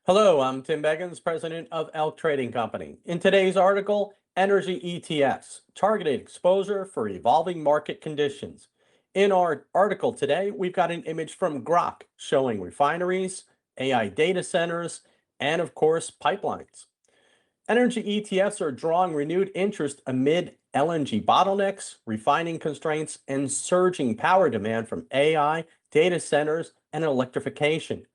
Hello, I'm Tim Beggins, president of Elk Trading Company. In today's article, Energy ETFs, targeted exposure for evolving market conditions. In our article today, we've got an image from Grok showing refineries, AI data centers, and of course, pipelines. Energy ETFs are drawing renewed interest amid LNG bottlenecks, refining constraints, and surging power demand from AI, data centers, and electrification.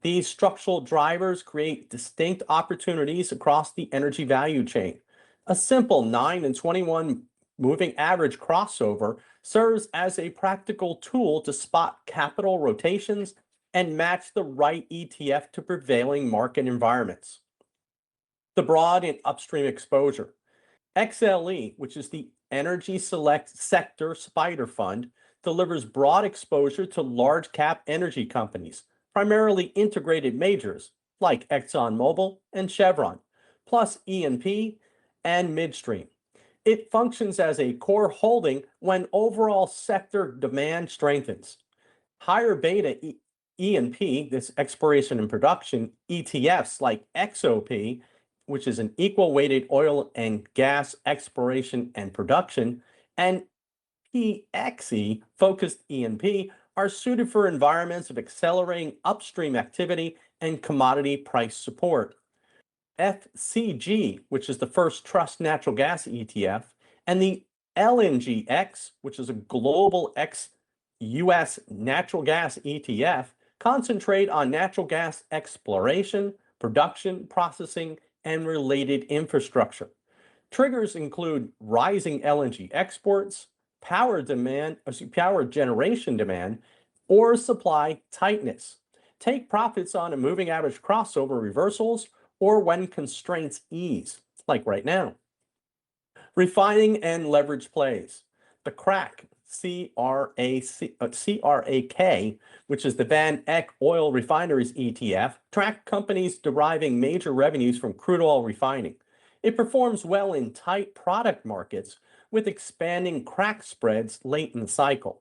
These structural drivers create distinct opportunities across the energy value chain. A simple 9 and 21 moving average crossover serves as a practical tool to spot capital rotations and match the right ETF to prevailing market environments. The broad and upstream exposure. XLE, which is the Energy Select Sector SPDR Fund, delivers broad exposure to large cap energy companies, primarily integrated majors like ExxonMobil and Chevron, plus E&P and midstream. It functions as a core holding when overall sector demand strengthens. Higher beta E&P, this exploration and production, ETFs like XOP, which is an equal weighted oil and gas exploration and production, and PXE, focused E&P, are suited for environments of accelerating upstream activity and commodity price support. FCG, which is the first Trust Natural Gas ETF, and the LNGX, which is a global X U.S. natural gas ETF, concentrate on natural gas exploration, production, processing, and related infrastructure. Triggers include rising LNG exports, power generation demand, or supply tightness. Take profits on a moving average crossover reversals or when constraints ease, like right now. Refining and leverage plays. The CRAK, CRAK, which is the Van Eck Oil Refineries ETF, track companies deriving major revenues from crude oil refining. It performs well in tight product markets with expanding crack spreads late in the cycle.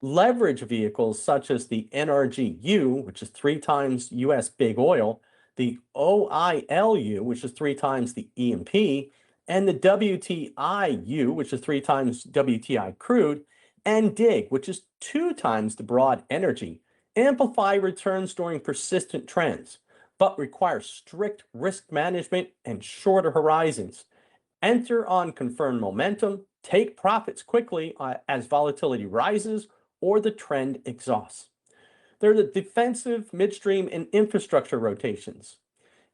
Leverage vehicles such as the NRGU, which is 3 times U.S. big oil, the OILU, which is 3 times the E&P, and the WTIU, which is 3 times WTI crude, and DIG, which is 2 times the broad energy, amplify returns during persistent trends, but require strict risk management and shorter horizons. Enter on confirmed momentum, take profits quickly as volatility rises or the trend exhausts. There are the defensive, midstream, and infrastructure rotations.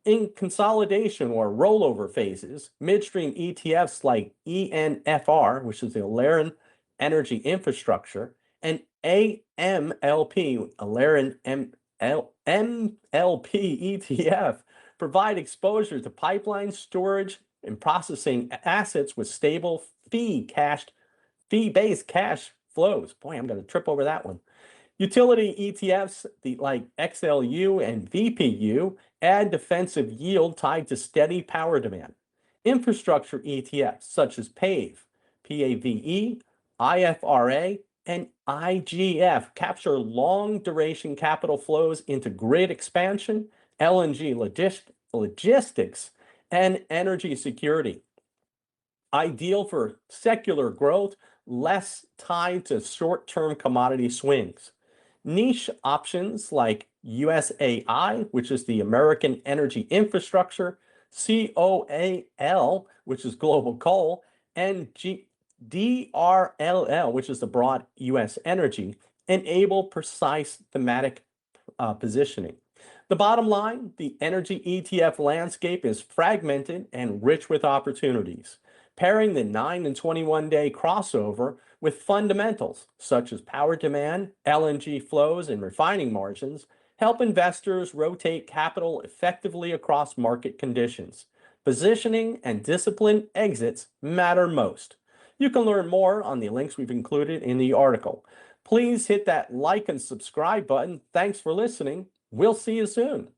In consolidation or rollover phases, midstream ETFs like ENFR, which is the Alerian Energy Infrastructure, and AMLP, Alerian MLP ETF, provide exposure to pipeline storage and processing assets with stable fee-based cash flows. Boy, I'm going to trip over that one. Utility ETFs like XLU and VPU add defensive yield tied to steady power demand. Infrastructure ETFs such as PAVE, PAVE, IFRA, and IGF capture long-duration capital flows into grid expansion, LNG logistics, and energy security. Ideal for secular growth, less tied to short-term commodity swings. Niche options like USAI, which is the American Energy Infrastructure, COAL, which is Global Coal, and DRLL, which is the broad U.S. energy, enable precise thematic positioning. The bottom line, the energy ETF landscape is fragmented and rich with opportunities. Pairing the 9 and 21-day crossover with fundamentals such as power demand, LNG flows, and refining margins help investors rotate capital effectively across market conditions. Positioning and disciplined exits matter most. You can learn more on the links we've included in the article. Please hit that like and subscribe button. Thanks for listening. We'll see you soon.